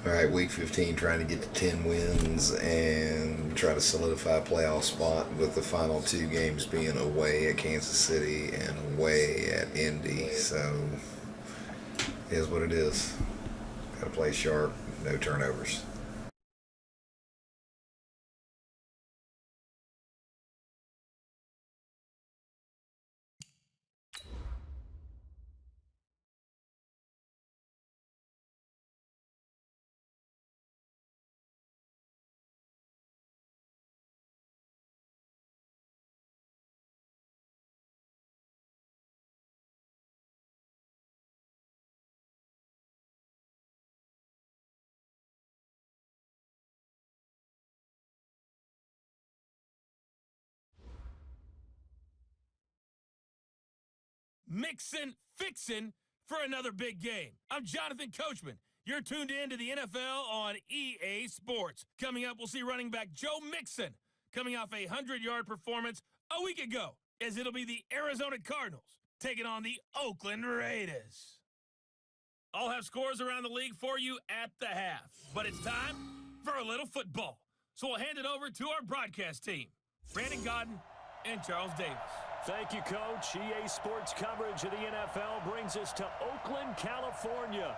All right, week 15, trying to get to 10 wins and try to solidify a playoff spot, with the final two games being away at Kansas City and away at Indy. So, it is what it is. Got to play sharp, no turnovers. Mixin', fixin' for another big game. I'm Jonathan Coachman. You're tuned in to the NFL on EA Sports. Coming up, we'll see running back Joe Mixon coming off a 100-yard performance a week ago, as it'll be the Arizona Cardinals taking on the Oakland Raiders. I'll have scores around the league for you at the half, but it's time for a little football. So we'll hand it over to our broadcast team, Brandon Godden and Charles Davis. Thank you, Coach. EA Sports coverage of the NFL brings us to Oakland, California.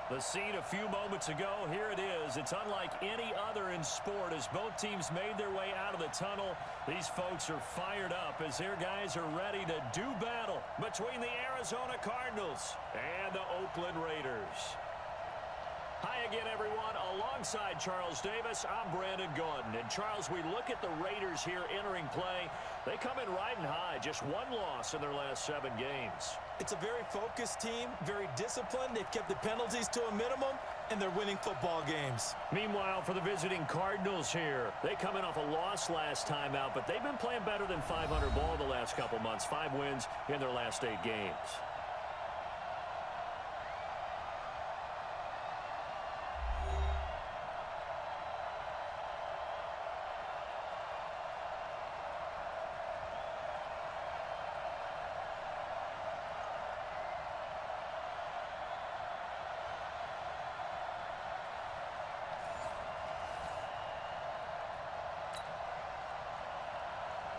The scene a few moments ago, here it is. It's unlike any other in sport as both teams made their way out of the tunnel. These folks are fired up as their guys are ready to do battle between the Arizona Cardinals and the Oakland Raiders. Hi again, everyone. Alongside Charles Davis, I'm Brandon Gaudin. And Charles, we look at the Raiders here entering play. They come in riding high, just one loss in their last 7 games. It's a very focused team, very disciplined. They've kept the penalties to a minimum, and they're winning football games. Meanwhile, for the visiting Cardinals here, they come in off a loss last time out, but they've been playing better than 500 ball the last couple months. 5 wins in their last 8 games.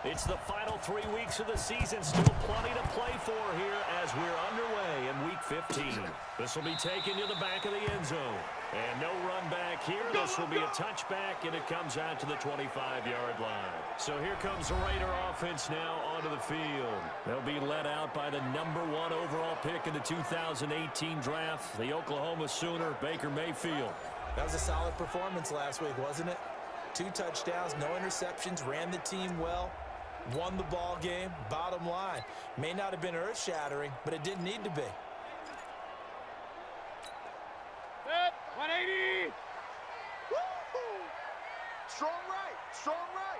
It's the final 3 weeks of the season. Still plenty to play for here as we're underway in Week 15. This will be taken to the back of the end zone. And no run back here. This will be a touchback, and it comes out to the 25-yard line. So here comes the Raider offense now onto the field. They'll be led out by the #1 overall pick in the 2018 draft, the Oklahoma Sooner, Baker Mayfield. That was a solid performance last week, wasn't it? 2 touchdowns, no interceptions, ran the team well. Won the ball game. Bottom line, may not have been earth-shattering, but it didn't need to be. 180. Strong right. Strong right.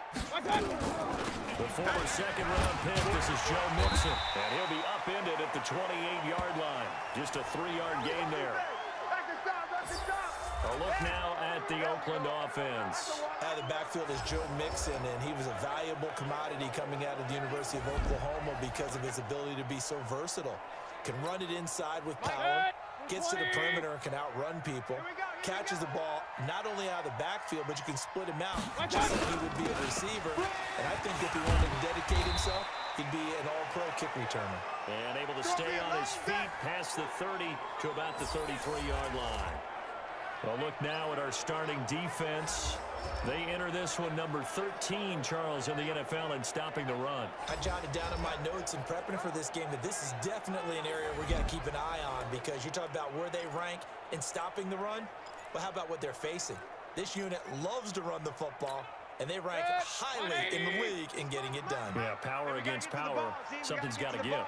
The former second-round pick, this is Joe Mixon, and he'll be upended at the 28-yard line. Just a 3-yard gain there. A look now at the Oakland offense. The backfield is Joe Mixon, and he was a valuable commodity coming out of the University of Oklahoma because of his ability to be so versatile. Can run it inside with power, gets to the perimeter and can outrun people, catches the ball not only out of the backfield, but you can split him out just like he would be a receiver. And I think if he wanted to dedicate himself, he'd be an all-pro kick returner. And able to stay on his feet past the 30 to about the 33-yard line. Well, look now at our starting defense. They enter this one number 13, Charles, in the NFL in stopping the run. I jotted down in my notes in prepping for this game that this is definitely an area we're going to keep an eye on, because you're talking about where they rank in stopping the run. Well, how about what they're facing? This unit loves to run the football, and they rank highly in the league in getting it done. Yeah, power against power. Something's got to give.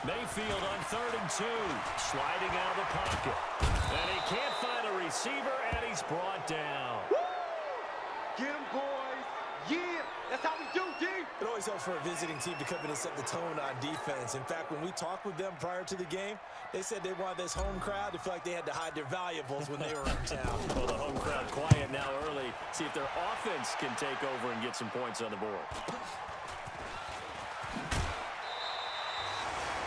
Mayfield on 3rd and 2, sliding out of the pocket. And he can't find a receiver, and he's brought down. Get him, boys. Yeah, that's how we do, D. It always helps for a visiting team to come in and set the tone on defense. In fact, when we talked with them prior to the game, they said they wanted this home crowd to feel like they had to hide their valuables when they were in town. Well, the home crowd quiet now early. See if their offense can take over and get some points on the board.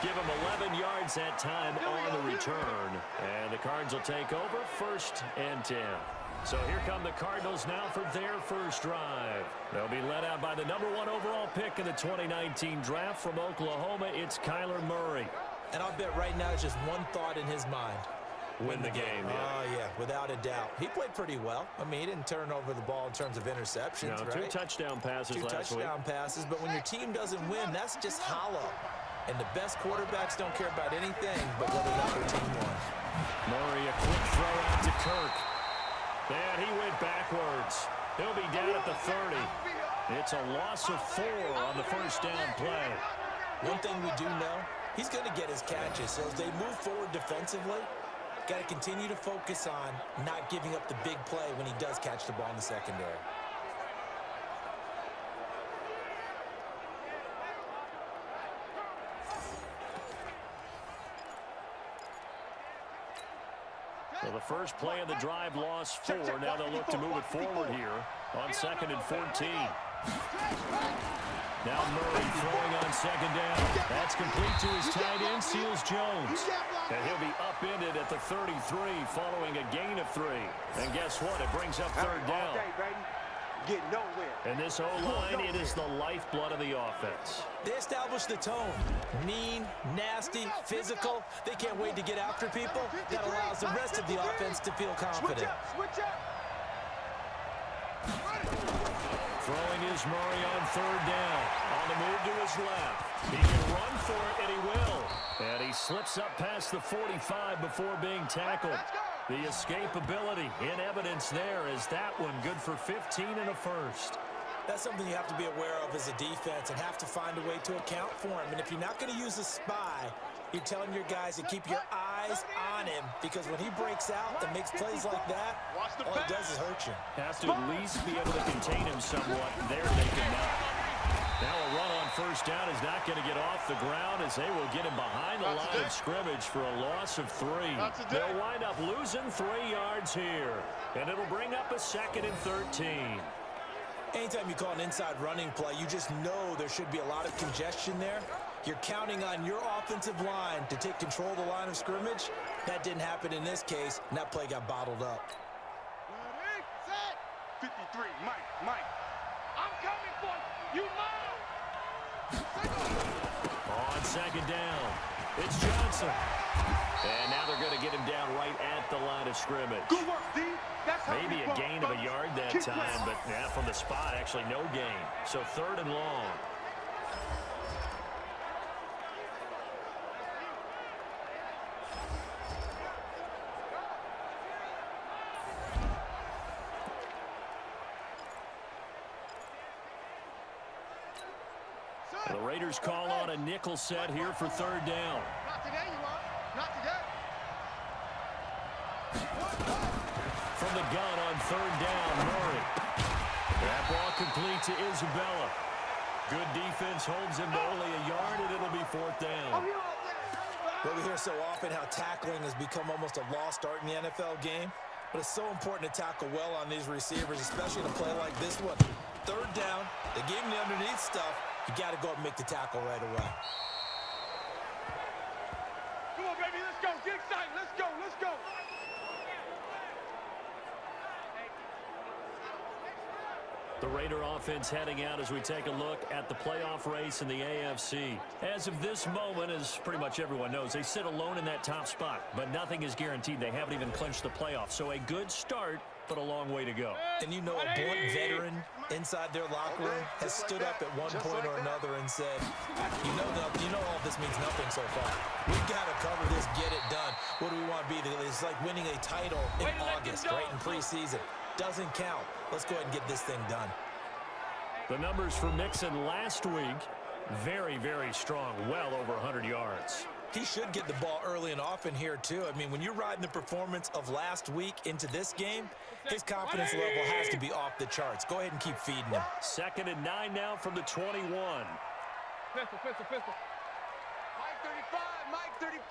Give him 11 yards that time on the return. And the Cards will take over 1st and 10. So here come the Cardinals now for their first drive. They'll be led out by the #1 overall pick in the 2019 draft from Oklahoma. It's Kyler Murray. And I'll bet right now it's just one thought in his mind. Win the game. Oh, yeah, without a doubt. He played pretty well. I mean, he didn't turn over the ball in terms of interceptions, No, right? 2 touchdown passes last week. 2 touchdown passes, but when your team doesn't win, that's just hollow. And the best quarterbacks don't care about anything but whether or not their team won. Murray, a quick throw out to Kirk. And he went backwards. He'll be down at the 30. It's a loss of 4 on the first down play. One thing we do know, he's going to get his catches. So as they move forward defensively, got to continue to focus on not giving up the big play when he does catch the ball in the secondary. So the first play of the drive lost 4. Now they'll look to move it forward here on 2nd and 14. Now Murray throwing on 2nd down. That's complete to his tight end, Seals Jones. And he'll be upended at the 33 following a gain of 3. And guess what? It brings up 3rd down. Get nowhere. And this O-line, it is the lifeblood of the offense. They establish the tone. Mean, nasty, physical. They can't wait to get after people. That allows the rest of the offense to feel confident. Switch up. Throwing is Murray on 3rd down. On the move to his left. He can run for it, and he will. And he slips up past the 45 before being tackled. The escapability in evidence there is that one good for 15 and a first. That's something you have to be aware of as a defense and have to find a way to account for him. And if you're not going to use a spy, you're telling your guys to keep your eyes on him, because when he breaks out and makes plays like that, all he does is hurt you. Has to at least be able to contain him somewhat. There they cannot. Now a run on 1st down is not going to get off the ground as they will get him behind the line of scrimmage for a loss of 3. They'll wind up losing 3 yards here. And it'll bring up a 2nd and 13. Anytime you call an inside running play, you just know there should be a lot of congestion there. You're counting on your offensive line to take control of the line of scrimmage. That didn't happen in this case, and that play got bottled up. 53, Mike. I'm coming for you, Mike. On 2nd down, it's Johnson. And now they're going to get him down right at the line of scrimmage. Good work, D. That's how Maybe we a ball, gain of a yard that Keep time, playing. but yeah, from the spot, actually no gain. So 3rd and long. The Raiders call on a nickel set here for 3rd down. Not today, you are. Not today. From the gun on 3rd down, Murray. That ball complete to Isabella. Good defense holds him to only a yard, and it'll be 4th down. Well, we hear so often how tackling has become almost a lost art in the NFL game. But it's so important to tackle well on these receivers, especially in a play like this one. 3rd down, they gave him the underneath stuff. You got to go up and make the tackle right away. Come on, baby, let's go. Get excited. Let's go. The Raider offense heading out as we take a look at the playoff race in the AFC. As of this moment, as pretty much everyone knows, they sit alone in that top spot, but nothing is guaranteed. They haven't even clinched the playoffs, so a good start, but a long way to go. And you know a blunt veteran inside their locker room has stood up at one point or another and said, you know all this means nothing so far. We got to cover this, get it done. What do we want to be? It's like winning a title in August, right, in preseason. Doesn't count. Let's go ahead and get this thing done. The numbers for Mixon last week, very, very strong, well over 100 yards. He should get the ball early and often here, too. I mean, when you're riding the performance of last week into this game, his confidence level has to be off the charts. Go ahead and keep feeding him. 2nd and 9 now from the 21. Pistol. Mike 35.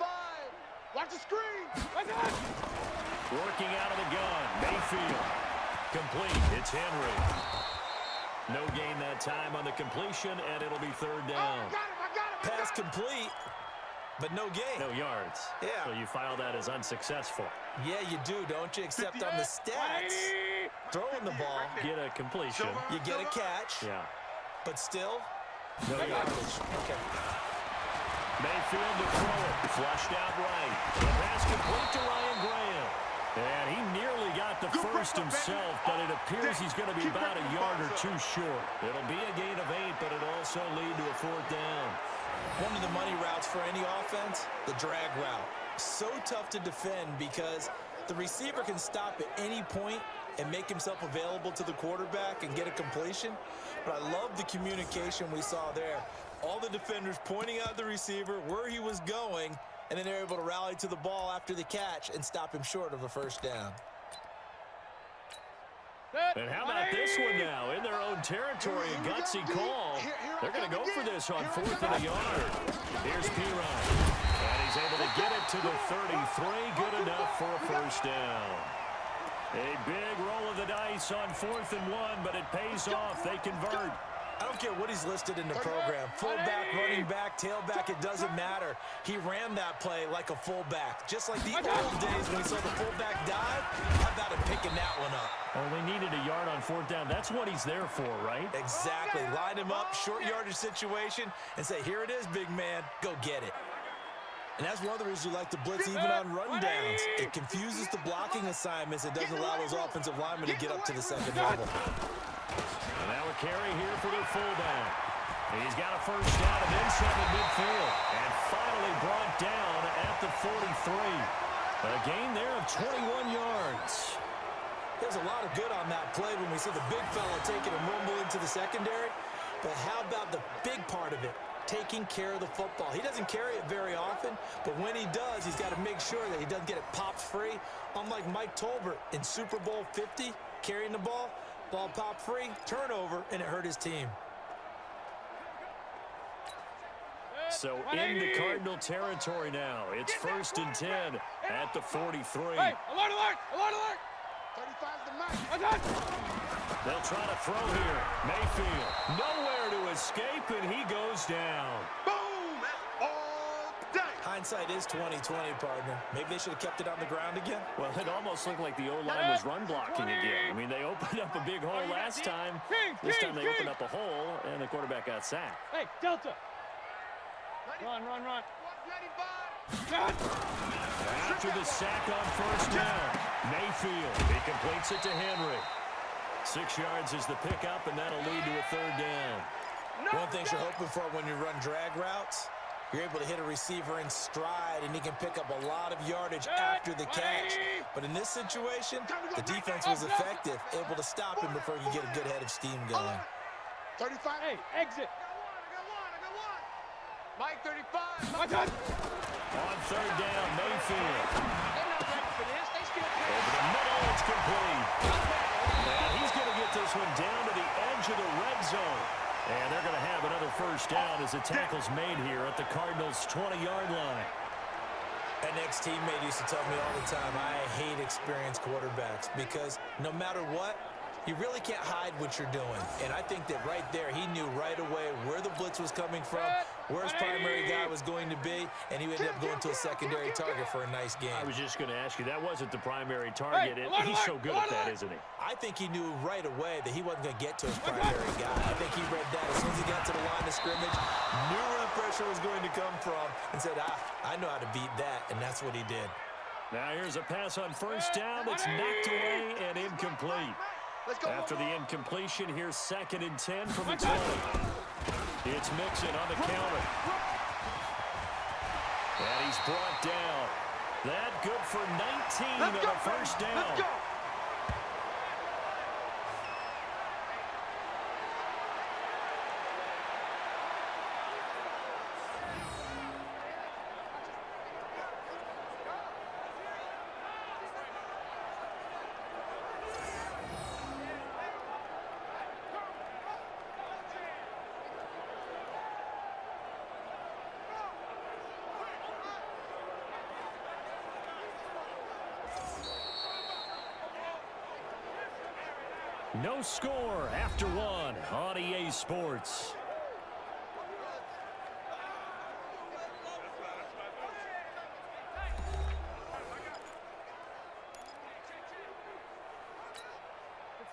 Watch the screen. Working out of the gun, Mayfield. Complete, it's Henry. No gain that time on the completion, and it'll be 3rd down. I got him. Pass complete. but no gain. No yards. Yeah. So you file that as unsuccessful. Yeah, you do, don't you? Except on the stats. Throwing the ball, Get a completion. you get a catch, Yeah. but still, No yardage. Okay. Mayfield to throw it. Flushed out right. The pass complete to Ryan Graham. And he nearly got the first himself, but it appears he's going to be about a yard or two short. It'll be a gain of 8, but it'll also lead to a 4th down. One of the money routes for any offense, the drag route. So tough to defend because the receiver can stop at any point and make himself available to the quarterback and get a completion. But I love the communication we saw there. All the defenders pointing out the receiver, where he was going, and then they're able to rally to the ball after the catch and stop him short of a first down. And how about this one now? In their own territory, a gutsy call. They're going to go for this on 4th and a yard. Here's Pirine. And he's able to get it to the 33. Good enough for a first down. A big roll of the dice on 4th and 1, but it pays off. They convert. I don't care what he's listed in the program. Fullback, running back, tailback, it doesn't matter. He ran that play like a fullback. Just like the old days when we saw the fullback dive. How about him picking that one up? Well, they needed a yard on 4th down. That's what he's there for, right? Exactly. Line him up, short yardage situation, and say, here it is, big man. Go get it. And that's one of the reasons you like to blitz even on rundowns. It confuses the blocking assignments. It doesn't allow those offensive linemen to get up to the second level. And now a carry here for their fullback. He's got a first down of inside the midfield. And finally brought down at the 43. A gain there of 21 yards. There's a lot of good on that play when we see the big fella taking a rumble into the secondary. But how about the big part of it? Taking care of the football. He doesn't carry it very often, but when he does, he's got to make sure that he doesn't get it popped free. Unlike Mike Tolbert in Super Bowl 50, carrying the ball popped free, turnover, and it hurt his team. So in the Cardinal territory now, it's 1st and 10 at the 43. Hey, alert, alert, alert, alert! 35's the match. They'll try to throw here. Mayfield, nowhere to escape, and he goes down. Boom! That's all day. Hindsight is 20/20, partner. Maybe they should have kept it on the ground again. Well, it almost looked like the O-line was run blocking again. I mean, they opened up a big hole last time. This time they opened up a hole, and the quarterback got sacked. Hey, Delta! Run, run, run. 195. After the sack on first down, Mayfield, he completes it to Henry. 6 yards is the pickup, and that'll lead to a 3rd down. One thing you're hoping for when you run drag routes, you're able to hit a receiver in stride, and he can pick up a lot of yardage after the catch. But in this situation, the defense was effective, able to stop him before he could get a good head of steam going. 35. Hey, exit! Mike 35. My God! On 3rd down, Mayfield. They're not ready for this. They still Over the middle, it's complete. And he's going to get this one down to the edge of the red zone. And they're going to have another first down as the tackle's made here at the Cardinals' 20-yard line. An ex-teammate used to tell me all the time, I hate experienced quarterbacks because no matter what, you really can't hide what you're doing. And I think that right there, he knew right away where the blitz was coming from, where his primary guy was going to be, and he ended up going to a secondary target for a nice game. I was just going to ask you, that wasn't the primary target. He's so good at that, isn't he? I think he knew right away that he wasn't going to get to his primary guy. I think he read that as soon as he got to the line of scrimmage, knew where the pressure was going to come from, and said, I know how to beat that, and that's what he did. Now here's a pass on first down. It's knocked away and incomplete. After the incompletion, here's 2nd and 10 from the 20. It's Mixon on the counter. And he's brought down. That good for 19 on a first down. Let's go. No score after 1 on EA Sports.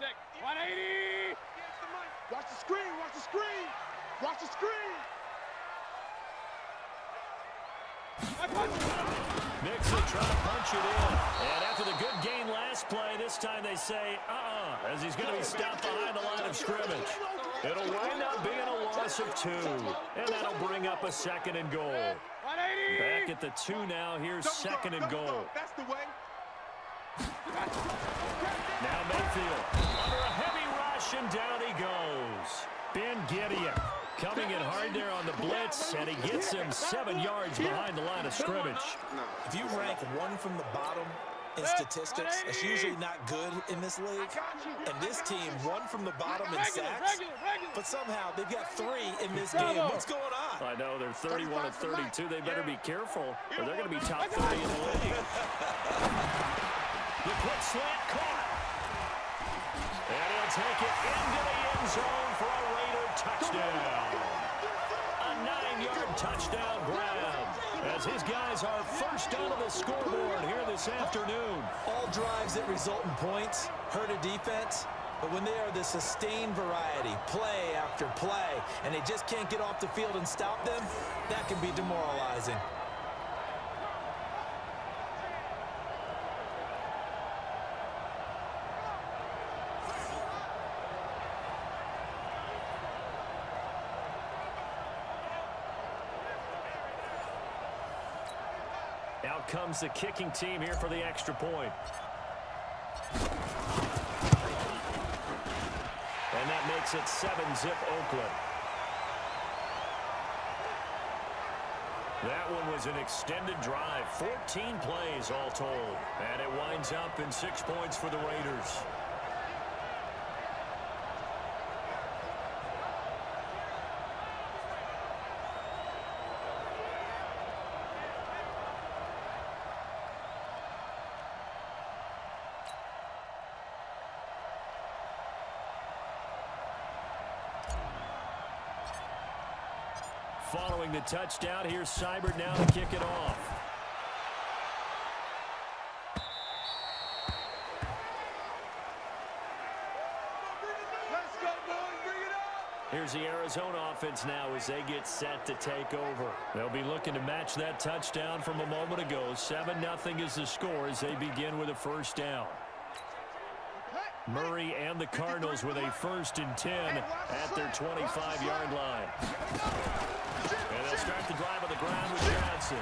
sick. 180. Watch the screen, watch the screen. Watch the screen. Mixon trying to punch it in. And after the good gain last play, this time they say, as he's going to be stopped behind the line of scrimmage. It'll wind up being a loss of 2. And that'll bring up a second and goal. 180. Back at the 2 now. Here's second and goal. That's the way. Now Mayfield under a heavy rush, and down he goes. Ben Gideon coming in hard there on the blitz, and he gets him 7 yards behind the line of scrimmage. If you rank one from the bottom in statistics, that's usually not good in this league. And this team, one from the bottom in sacks, but somehow they've got 3 in this game. What's going on? I know, they're 31 of 32. They better be careful, or they're going to be top 30 in the league. The quick slant caught. And he'll take it into the end zone for a Raider touchdown. A 9-yard touchdown grab as his guys are first onto the scoreboard here this afternoon. All drives that result in points hurt a defense, but when they are the sustained variety, play after play, and they just can't get off the field and stop them, that can be demoralizing. Out comes the kicking team here for the extra point. And that makes it 7-zip Oakland. That one was an extended drive, 14 plays all told. And it winds up in 6 points for the Raiders. Following the touchdown, here's Seibert now to kick it off. Let's go, boys. Bring it up. Here's the Arizona offense now as they get set to take over. They'll be looking to match that touchdown from a moment ago. 7-0 is the score as they begin with a first down. Murray and the Cardinals with a 1st and 10 at their 25-yard line. And they'll start the drive on the ground with Johnson.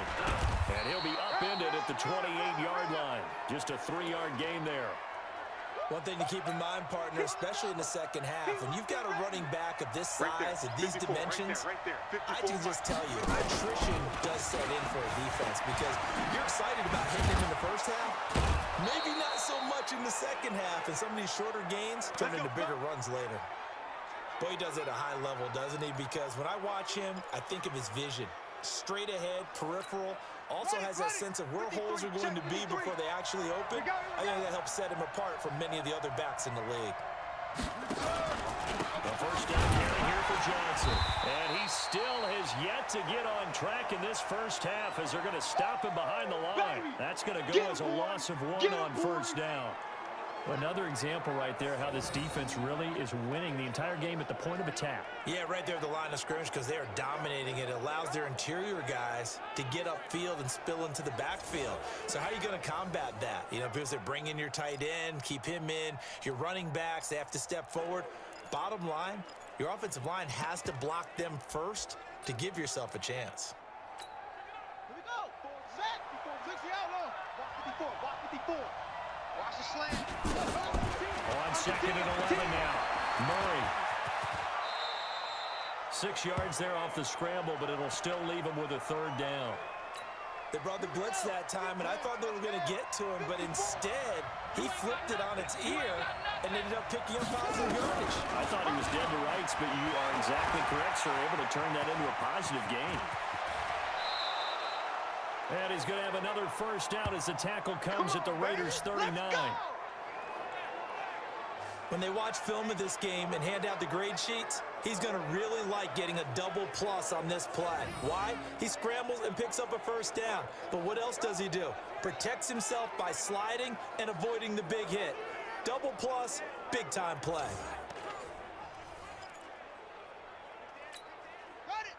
And he'll be upended at the 28-yard line. Just a 3-yard gain there. One thing to keep in mind, partner, especially in the second half, when you've got a running back of this size and these dimensions, I can just tell you, attrition does set in for a defense because you're excited about hitting him in the first half. Maybe not so much in the second half, and some of these shorter gains turn into bigger runs later. Boy, he does it at a high level, doesn't he? Because when I watch him, I think of his vision. Straight ahead, peripheral, also has that sense of where holes are going to be before they actually open. I think that helps set him apart from many of the other backs in the league. The first down carry here for Johnson. And he still has yet to get on track in this first half as they're going to stop him behind the line. That's going to go as a loss of 1 on first down. Another example right there how this defense really is winning the entire game at the point of attack. Yeah, right there at the line of scrimmage because they are dominating it. It allows their interior guys to get upfield and spill into the backfield. So how are you going to combat that? You know, because they bring in your tight end, keep him in. Your running backs, they have to step forward. Bottom line, your offensive line has to block them first to give yourself a chance. Here we go. Set. 60 out low. Block 54. Watch the slant. On 2nd and 11 now. Murray. 6 yards there off the scramble, but it'll still leave him with a 3rd down. They brought the blitz that time, and I thought they were going to get to him, but instead, he flipped it on its ear and ended up picking up positive yardage. I thought he was dead to rights, but you are exactly correct, sir. Able to turn that into a positive gain. And he's going to have another first down as the tackle comes at the Raiders' 39. When they watch film of this game and hand out the grade sheets, he's going to really like getting a double plus on this play. Why? He scrambles and picks up a first down. But what else does he do? Protects himself by sliding and avoiding the big hit. Double plus, big-time play.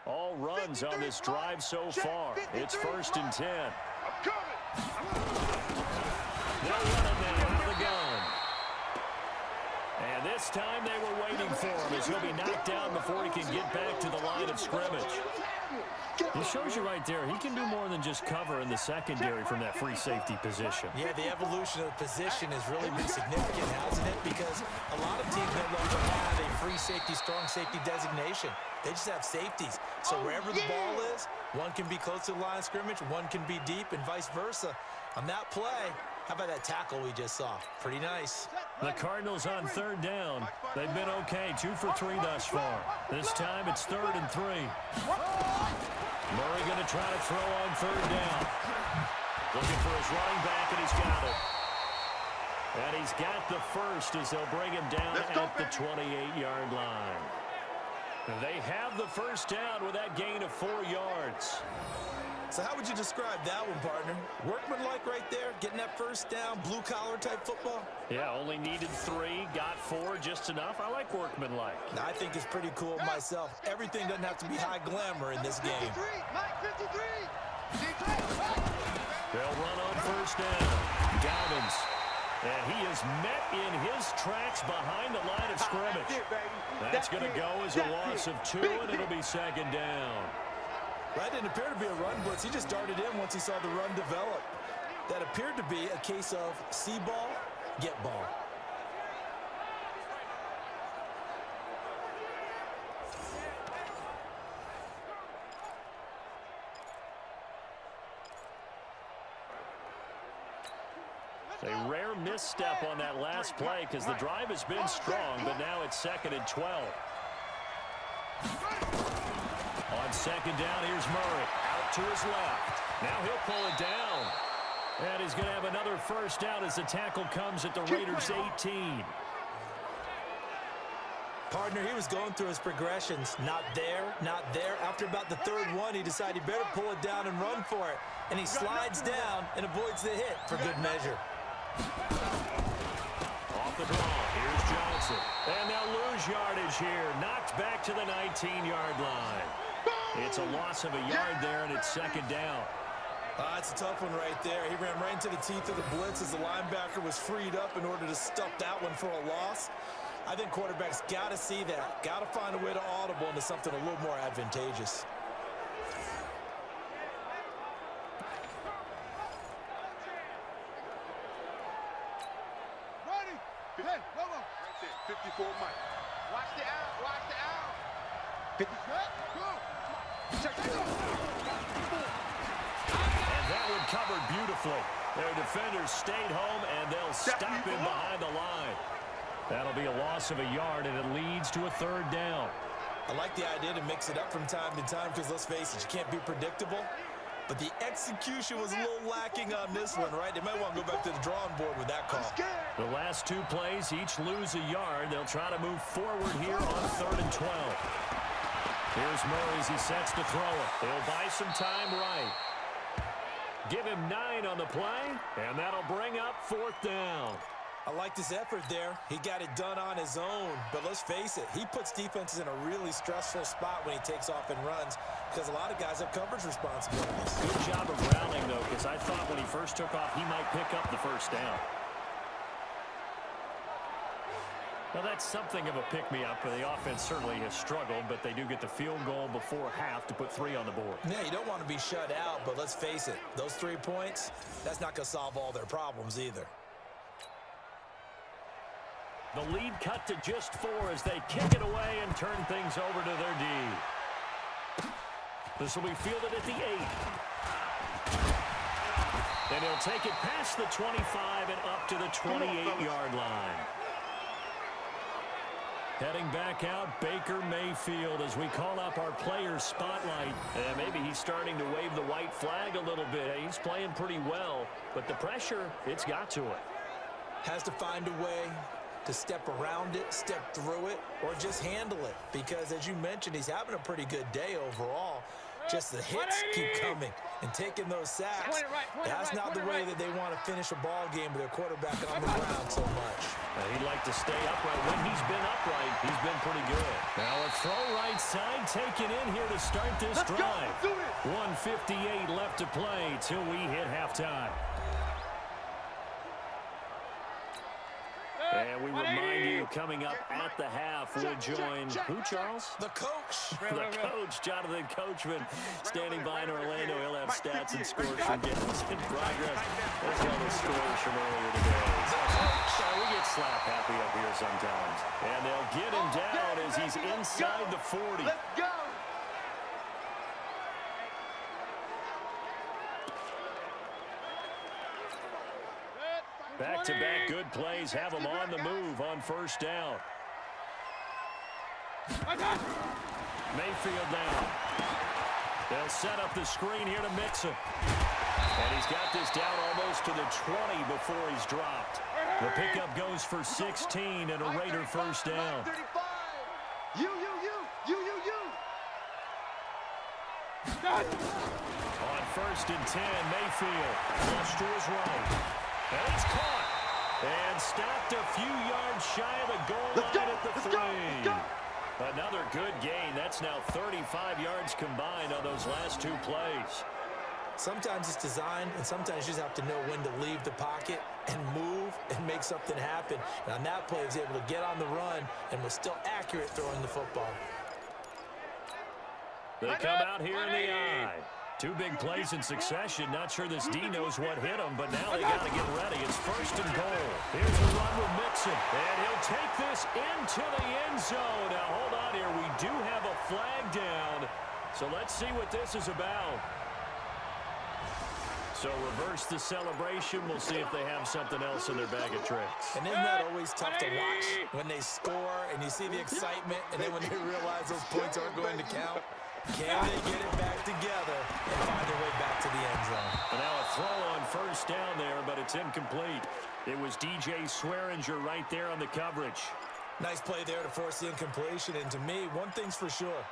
All runs on this drive so far. It's 1st and 10. They'll run it now out of the gun. And this time they were waiting for him as he'll be knocked down before he can get back to the line of scrimmage. It shows you right there, he can do more than just cover in the secondary from that free safety position. Yeah, the evolution of the position has really been significant, hasn't it? Because a lot of teams no longer have a free safety, strong safety designation. They just have safeties. So wherever the ball is, one can be close to the line of scrimmage, one can be deep, and vice versa. On that play, how about that tackle we just saw? Pretty nice. The Cardinals on 3rd down. They've been okay, 2 for 3 thus far. This time it's 3rd and 3. Murray going to try to throw on 3rd down. Looking for his running back, and he's got it. And he's got the first as they'll bring him down at the 28-yard line. They have the first down with that gain of 4 yards. So how would you describe that one, partner? Workmanlike right there, getting that first down, blue-collar type football? Yeah, only needed 3, got 4, just enough. I like workmanlike. I think it's pretty cool myself. Everything doesn't have to be high glamour in this game. They'll run on 1st down. Dobbins. And he is met in his tracks behind the line of scrimmage. That's going to go as a loss of 2, and it'll be 2nd down. That didn't appear to be a run blitz. He just darted in once he saw the run develop. That appeared to be a case of see ball, get ball. A rare misstep on that last play because the drive has been strong, but now it's 2nd and 12. On 2nd down, here's Murray. Out to his left. Now he'll pull it down. And he's going to have another first down as the tackle comes at the Raiders' 18. Partner, he was going through his progressions. Not there, not there. After about the 3rd one, he decided he better pull it down and run for it. And he slides down and avoids the hit for good measure. Off the draw, here's Johnson. And they'll lose yardage here. Knocked back to the 19-yard line. It's a loss of a yard there, and it's 2nd down. That's a tough one right there. He ran right into the teeth of the blitz as the linebacker was freed up in order to stuff that one for a loss. I think quarterbacks got to see that. Got to find a way to audible into something a little more advantageous. Hey, go. Right there, 54 Mike. Watch the out, watch the out. 50, go. Check it out. And that one covered beautifully. Their defenders stayed home, and they'll stop him behind the line. That'll be a loss of a yard, and it leads to a 3rd down. I like the idea to mix it up from time to time because, let's face it, you can't be predictable. But the execution was a little lacking on this one, right? They might want to go back to the drawing board with that call. The last 2 plays each lose a yard. They'll try to move forward here on 3rd and 12. Here's Murray as he sets to throw it. They'll buy some time right. Give him 9 on the play, and that'll bring up 4th down. I like this effort there. He got it done on his own. But let's face it, he puts defenses in a really stressful spot when he takes off and runs because a lot of guys have coverage responsibilities. Good job of rounding, though, because I thought when he first took off, he might pick up the first down. Well, that's something of a pick-me-up. The offense certainly has struggled, but they do get the field goal before half to put 3 on the board. Yeah, you don't want to be shut out, but let's face it, those 3 points, that's not going to solve all their problems either. The lead cut to just 4 as they kick it away and turn things over to their D. This will be fielded at the 8. And he'll take it past the 25 and up to the 28-yard line. Heading back out, Baker Mayfield as we call up our players spotlight. And maybe he's starting to wave the white flag a little bit. He's playing pretty well, but the pressure, it's got to it. Has to find a way to step around it, step through it, or just handle it. Because as you mentioned, he's having a pretty good day overall. Just the hits keep coming and taking those sacks. That's not the way that they want to finish a ball game with their quarterback on the ground so much. He'd like to stay upright. When he's been upright, he's been pretty good. Now a throw right side taken in here to start this drive. 1:58 left to play till we hit halftime. And we remind you, coming up at the half, we'll join who, Charles? The coach. The coach, Jonathan Coachman, standing by in Orlando. He'll have stats and scores from games in progress, as well as scores from earlier today. We get slap happy up here sometimes. And they'll get him down as he's inside the 40. Let's go. Back-to-back good plays have them on the move on first down. Mayfield now. They'll set up the screen here to Mixon. And he's got this down almost to the 20 before he's dropped. The pickup goes for 16 and a Raider first down. 35. You. On first and 10, Mayfield flush to his right. And it's caught. And stopped a few yards shy of the goal line at the 3. Another good gain. That's now 35 yards combined on those last two plays. Sometimes it's designed, and sometimes you just have to know when to leave the pocket and move and make something happen. And on that play, he was able to get on the run and was still accurate throwing the football. They come out here in the eye. Two big plays in succession. Not sure this D knows what hit him, but now they got to get ready. It's first and goal. Here's a run with Mixon, and he'll take this into the end zone. Now, hold on here. We do have a flag down, so let's see what this is about. So reverse the celebration. We'll see if they have something else in their bag of tricks. And isn't that always tough to watch when they score and you see the excitement, and then when they realize those points aren't going to count? Can they get it back together and find their way back to the end zone? And now a throw on first down there, but it's incomplete. It was DJ Swearinger right there on the coverage. Nice play there to force the incompletion. And to me, one thing's for sure.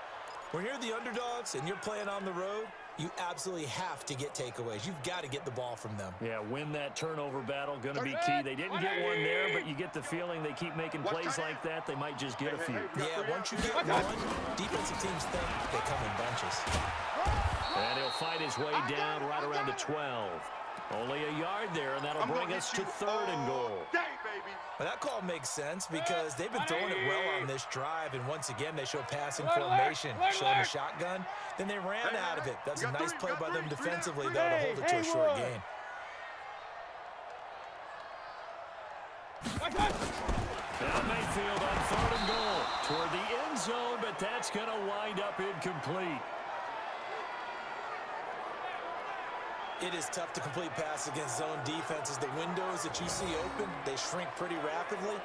When you're the underdogs and you're playing on the road, you absolutely have to get takeaways. You've got to get the ball from them. Yeah, win that turnover battle, going to be key. They didn't get one there, but you get the feeling they keep making plays like that. They might just get a few. Yeah, once you get one, defensive teams think they come in bunches. And he'll fight his way down right around the 12. Only a yard there, and that'll bring us to third and goal. Well, that call makes sense because they've been throwing it well on this drive, and once again, they show passing formation, showing a shotgun. Then they ran out of it. That's a nice play by them defensively, though, to hold it to a short gain. Now Mayfield on third and goal toward the end zone, but that's going to wind up incomplete. It is tough to complete passes against zone defenses. The windows that you see open, they shrink pretty rapidly.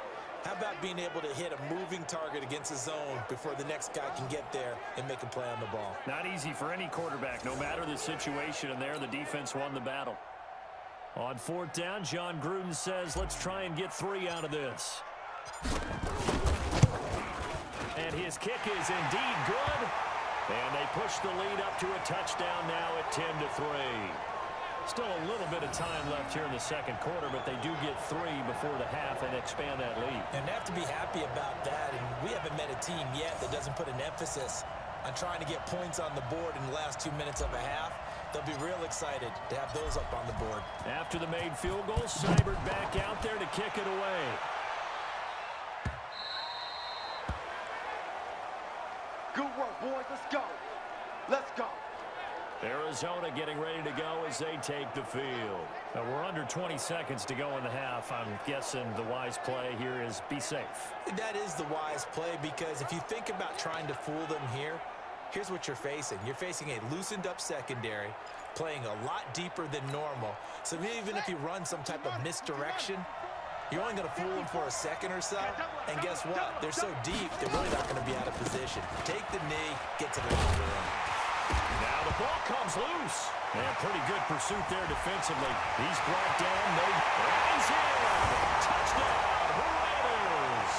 How about being able to hit a moving target against a zone before the next guy can get there and make a play on the ball? Not easy for any quarterback, no matter the situation, and there the defense won the battle. On fourth down, John Gruden says, let's try and get 3 out of this. And his kick is indeed good. And they push the lead up to a touchdown now at 10-3. Still a little bit of time left here in the second quarter, but they do get 3 before the half and expand that lead. And they have to be happy about that. And we haven't met a team yet that doesn't put an emphasis on trying to get points on the board in the last 2 minutes of a half. They'll be real excited to have those up on the board. After the made field goal, Seibert back out there to kick it away. Good work, boys. Let's go. Let's go. Arizona getting ready to go as they take the field. Now we're under 20 seconds to go in the half. I'm guessing the wise play here is be safe. That is the wise play because if you think about trying to fool them here, here's what you're facing. You're facing a loosened up secondary, playing a lot deeper than normal. So even if you run some type of misdirection, you're only going to fool them for a second or so. And guess what? They're so deep, they're really not going to be out of position. Take the knee, get to the locker room. Now the ball comes loose. And pretty good pursuit there defensively. He's brought down. And he's in. Touchdown, Raiders.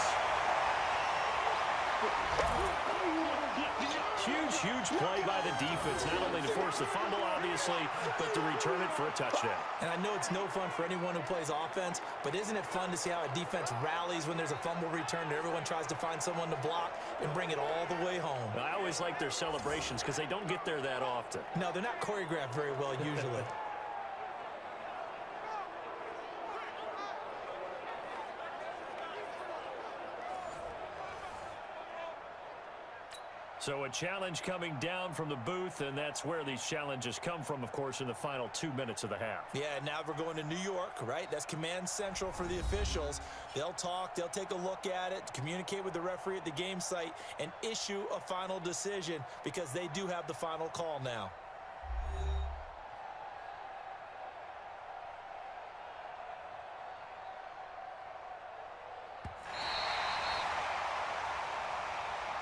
Huge huge play by the defense, not only to force the fumble, obviously, but to return it for a touchdown. And I know it's no fun for anyone who plays offense, but isn't it fun to see how a defense rallies when there's a fumble return and everyone tries to find someone to block and bring it all the way home? I always like their celebrations because they don't get there that often. No, they're not choreographed very well usually. So a challenge coming down from the booth, and that's where these challenges come from, of course, in the final 2 minutes of the half. Yeah, now we're going to New York, right? That's command central for the officials. They'll talk, they'll take a look at it, communicate with the referee at the game site, and issue a final decision because they do have the final call now.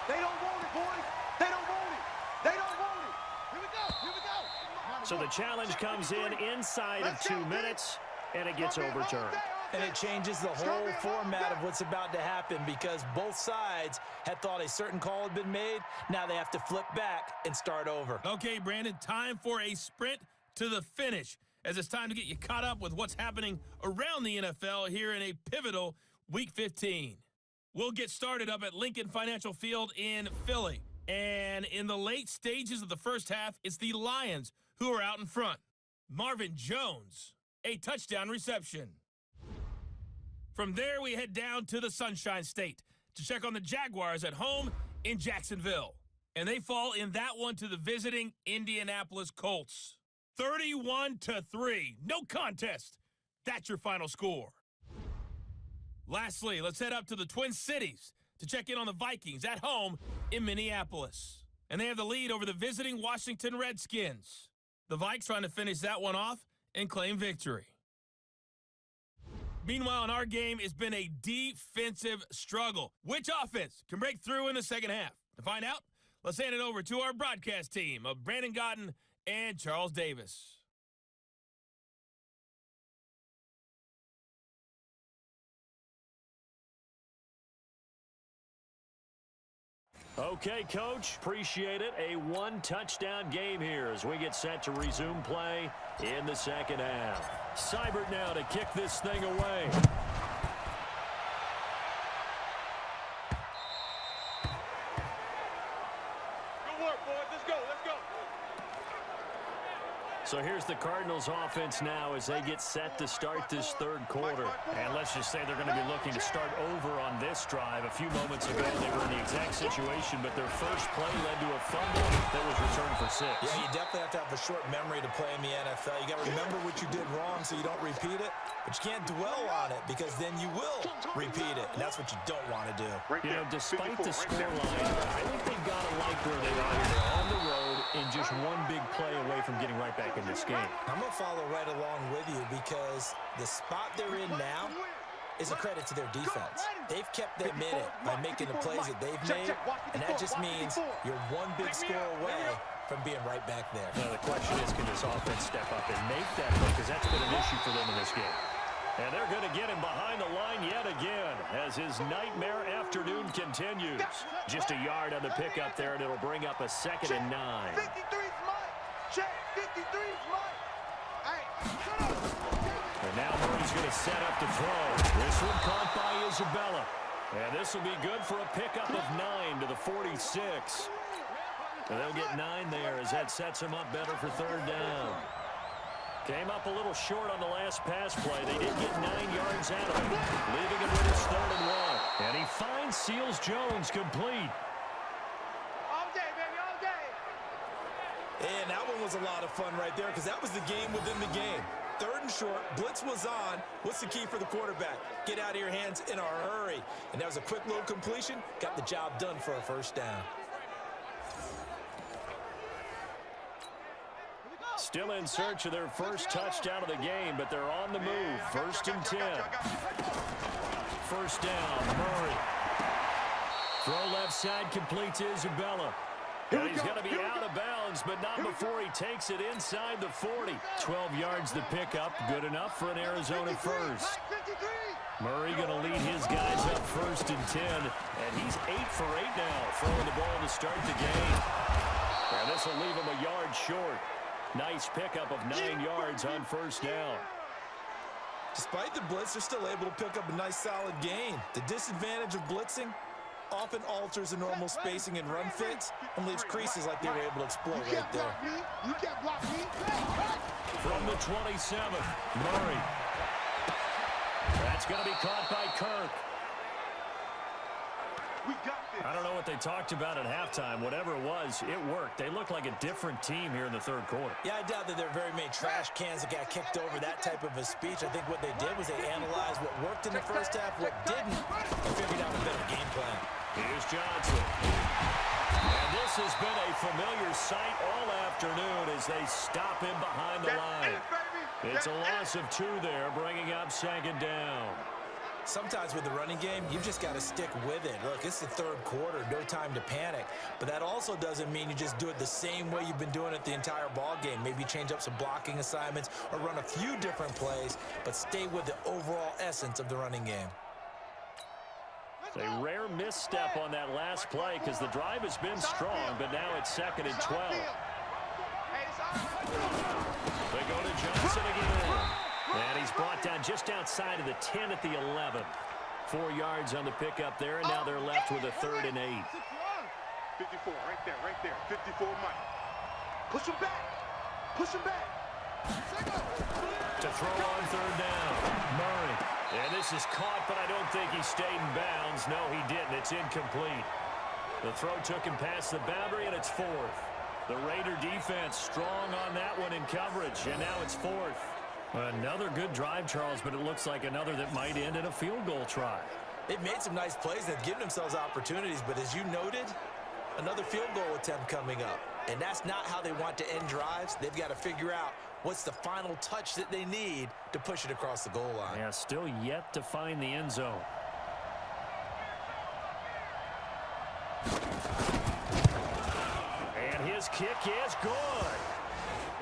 They don't want it, boys. They don't want it. They don't want it. Here we go. Here we go. So the challenge comes in inside of 2 minutes, and it gets overturned. And it changes the whole format of what's about to happen because both sides had thought a certain call had been made. Now they have to flip back and start over. Okay, Brandon, time for a sprint to the finish, as it's time to get you caught up with what's happening around the NFL here in a pivotal Week 15. We'll get started up at Lincoln Financial Field in Philly. And in the late stages of the first half, it's the Lions who are out in front. Marvin Jones, a touchdown reception. From there, we head down to the Sunshine State to check on the Jaguars at home in Jacksonville. And they fall in that one to the visiting Indianapolis Colts. 31-3. No contest. That's your final score. Lastly, let's head up to the Twin Cities to check in on the Vikings at home in Minneapolis. And they have the lead over the visiting Washington Redskins. The Vikes trying to finish that one off and claim victory. Meanwhile, in our game, it's been a defensive struggle. Which offense can break through in the second half? To find out, let's hand it over to our broadcast team of Brandon Godden and Charles Davis. Okay, Coach, appreciate it. A one-touchdown game here as we get set to resume play in the second half. Seibert now to kick this thing away. Good work, boys. Let's go. Let's go. So here's the Cardinals offense now as they get set to start this third quarter. And let's just say they're going to be looking to start over on this drive. A few moments ago, they were in the exact situation, but their first play led to a fumble that was returned for 6. Yeah, you definitely have to have a short memory to play in the NFL. You got to remember what you did wrong so you don't repeat it, but you can't dwell on it because then you will repeat it, and that's what you don't want to do. You know, despite the scoreline, I think they've got to like where they are. They're on the road and just one big play away from getting right back in this game. I'm going to follow right along with you because the spot they're in now is a credit to their defense. They've kept them in it by making the plays that they've made, and that just means you're one big score away from being right back there. Now, the question is, can this offense step up and make that play? Because that's been an issue for them in this game. And they're going to get him behind the line yet again as his nightmare afternoon continues. Just a yard on the pickup there, and it'll bring up a 2nd and 9. 53's mine. Check. 53's mine. Hey, shut up. And now Murray's going to set up to throw. This one caught by Isabella. And this will be good for a pickup of 9 to the 46. And they'll get 9 there as that sets him up better for 3rd down. Came up a little short on the last pass play. They did get 9 yards out of it, leaving him with his 3rd and 1. And he finds Seals Jones complete. All day, baby, all day. And that one was a lot of fun right there because that was the game within the game. 3rd and short, blitz was on. What's the key for the quarterback? Get out of your hands in a hurry. And that was a quick little completion. Got the job done for a 1st down. Still in search of their first touchdown of the game, but they're on the move. 1st and 10. 1st down, Murray. Throw left side completes Isabella. And he's going to be out of bounds, but not before he takes it inside the 40. 12 yards to pick up, good enough for an Arizona first. Murray going to lead his guys up first and 10, and he's 8 for 8 now, throwing the ball to start the game. And this will leave him a yard short. Nice pickup of 9 yards on first down. Despite the blitz, they're still able to pick up a nice solid gain. The disadvantage of blitzing often alters the normal spacing and run fits and leaves creases like they were able to exploit right there. You can't block me. From the 27, Murray. That's going to be caught by Kirk. We got this. I don't know what they talked about at halftime. Whatever it was, it worked. They look like a different team here in the third quarter. Yeah, I doubt that there are very many trash cans that got kicked over that type of a speech. I think what they did was they analyzed what worked in the first half, what didn't, and figured out a better game plan. Here's Johnson. And this has been a familiar sight all afternoon as they stop him behind the line. It's a loss of 2 there, bringing up second down. Sometimes with the running game, you've just got to stick with it. Look, it's the third quarter, no time to panic. But that also doesn't mean you just do it the same way you've been doing it the entire ball game. Maybe change up some blocking assignments or run a few different plays, but stay with the overall essence of the running game. A rare misstep on that last play because the drive has been strong, but now it's second and 12. They go to Johnson again. And he's brought down just outside of the 10 at the 11. 4 yards on the pickup there, and now they're left with a 3rd and 8. 54, right there. 54, Mike. Push him back. Push him back. To throw on 3rd down, Murray. And this is caught, but I don't think he stayed in bounds. No, he didn't. It's incomplete. The throw took him past the boundary, and it's 4th. The Raider defense strong on that one in coverage, and now it's 4th. Another good drive, Charles, but it looks like another that might end in a field goal try. They've made some nice plays. They've given themselves opportunities, but as you noted, another field goal attempt coming up. And that's not how they want to end drives. They've got to figure out what's the final touch that they need to push it across the goal line. Yeah, still yet to find the end zone. And his kick is good.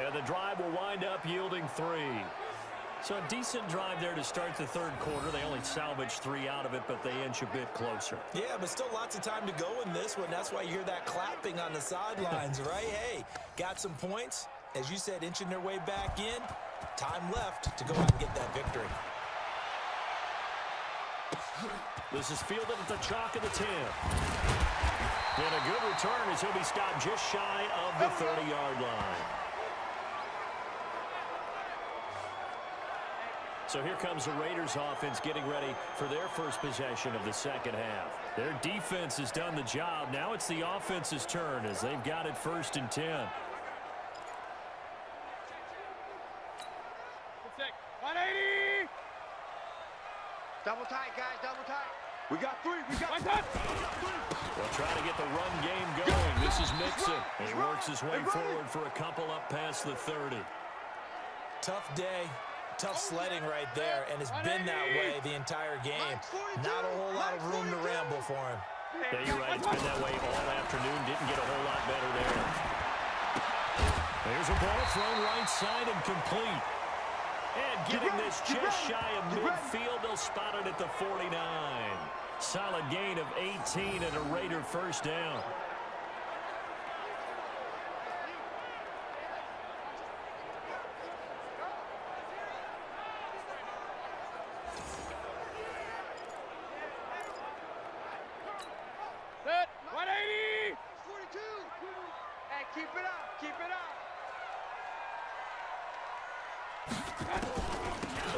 And the drive will wind up yielding 3. So a decent drive there to start the third quarter. They only salvaged 3 out of it, but they inch a bit closer. Yeah, but still lots of time to go in this one. That's why you hear that clapping on the sidelines, right? Hey, got some points. As you said, inching their way back in. Time left to go out and get that victory. This is fielded at the chalk of the 10. And a good return as he'll be stopped just shy of the 30-yard line. So here comes the Raiders offense getting ready for their first possession of the second half. Their defense has done the job. Now it's the offense's turn as they've got it 1st and 10. 180. Double tight, guys, double tight. We got 3. They'll try to get the run game going. This is Mixon. And he works his way forward for a couple up past the 30. Tough day. Tough sledding right there, and it's been that way the entire game. Not a whole lot of room to ramble for him. Yeah, you're right. It's been that way all afternoon. Didn't get a whole lot better there. There's a ball thrown right side and complete. And getting this just shy of midfield, they'll spot it at the 49. Solid gain of 18 and a Raider first down. Set. 180. 42. Hey, keep it up. Keep it up.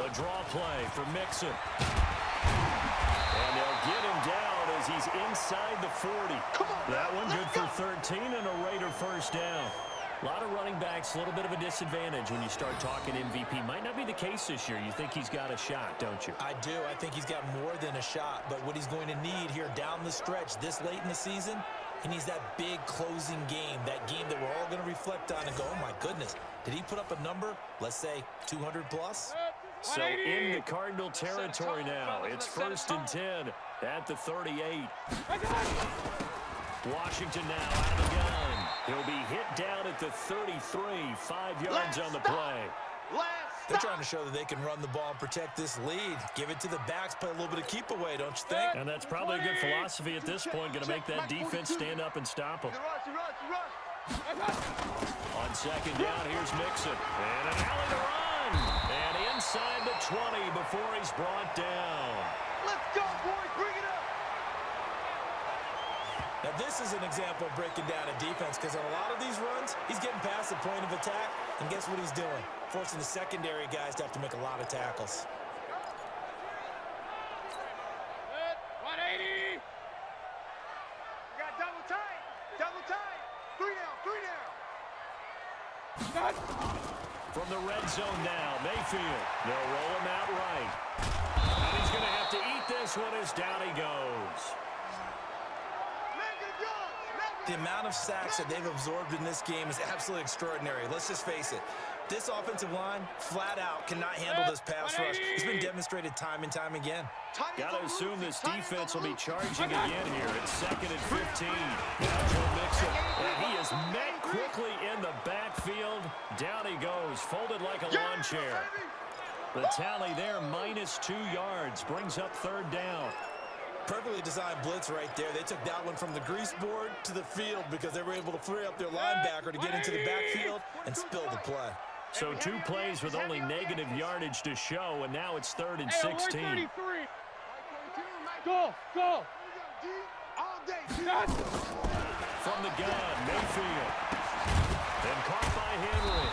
A draw play for Mixon. And they'll get him down as he's inside the 40. That one good for 13 and a Raider first down. A lot of running backs, a little bit of a disadvantage when you start talking MVP. Might not be the case this year. You think he's got a shot, don't you? I do. I think he's got more than a shot. But what he's going to need here down the stretch this late in the season, he needs that big closing game, that game that we're all going to reflect on and go, oh, my goodness, did he put up a number, let's say, 200 plus? So in the Cardinal territory now. It's 1st and 10 at the 38. Washington now out of the gun. He'll be hit down at the 33, 5 yards on the play. Last They're trying to show that they can run the ball and protect this lead. Give it to the backs, play a little bit of keep away, don't you think? And that's probably a good philosophy at this point. Going to make that defense stand up and stop them. On second down, here's Mixon. And an alley to run. And inside the 20 before he's brought down. Let's go, boys. Bring it up. Now, this is an example of breaking down a defense because on a lot of these runs, he's getting past the point of attack, and guess what he's doing? Forcing the secondary guys to have to make a lot of tackles. 180. We got double tight. Double tight. 3 down. 3 down. From the red zone now, Mayfield. They'll roll him out right. And he's going to have to eat this one as down he goes. The amount of sacks that they've absorbed in this game is absolutely extraordinary. Let's just face it. This offensive line, flat out, cannot handle this pass rush. It's been demonstrated time and time again. Got to assume this defense will be charging again here. It's 2nd and 15. Now Joe Mixon, and he is met quickly in the backfield. Down he goes, folded like a lawn chair. The tally there, -2 yards, brings up 3rd down. Perfectly designed blitz right there. They took that one from the grease board to the field because they were able to free up their linebacker to get into the backfield and spill the play. So 2 plays with only negative yardage to show, and now it's 3rd and 16. Go, go. All day. From the gun, Mayfield. And caught by Henry.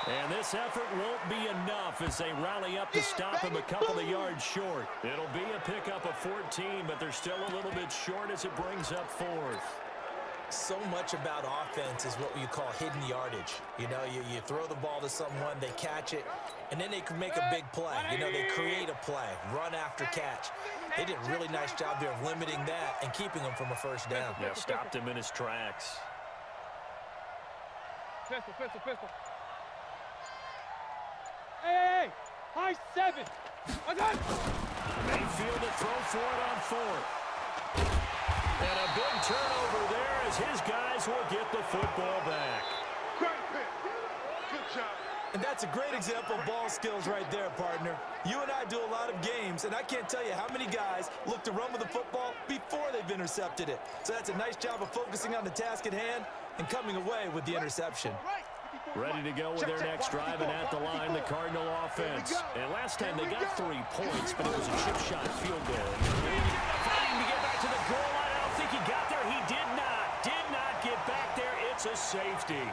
And this effort won't be enough as they rally up to stop him a couple of yards short. It'll be a pickup of 14, but they're still a little bit short as it brings up 4th. So much about offense is what you call hidden yardage. You know, you throw the ball to someone, they catch it, and then they can make a big play. You know, they create a play, run after catch. They did a really nice job there of limiting that and keeping him from a 1st down. Yeah, stopped him in his tracks. Pistol, pistol, pistol. Hey, high 7. Mayfield to throw for it on 4th. And a big turnover there as his guys will get the football back. Great pick. Good job. And that's a great example of ball skills right there, partner. You and I do a lot of games, and I can't tell you how many guys look to run with the football before they've intercepted it. So that's a nice job of focusing on the task at hand and coming away with the interception. Ready to go with their next drive, and at the line, the Cardinal offense. And last time they got 3 points, but it was a chip shot field goal. Fighting to get back to the goal line. I don't think he got there. He did not get back there. It's a safety.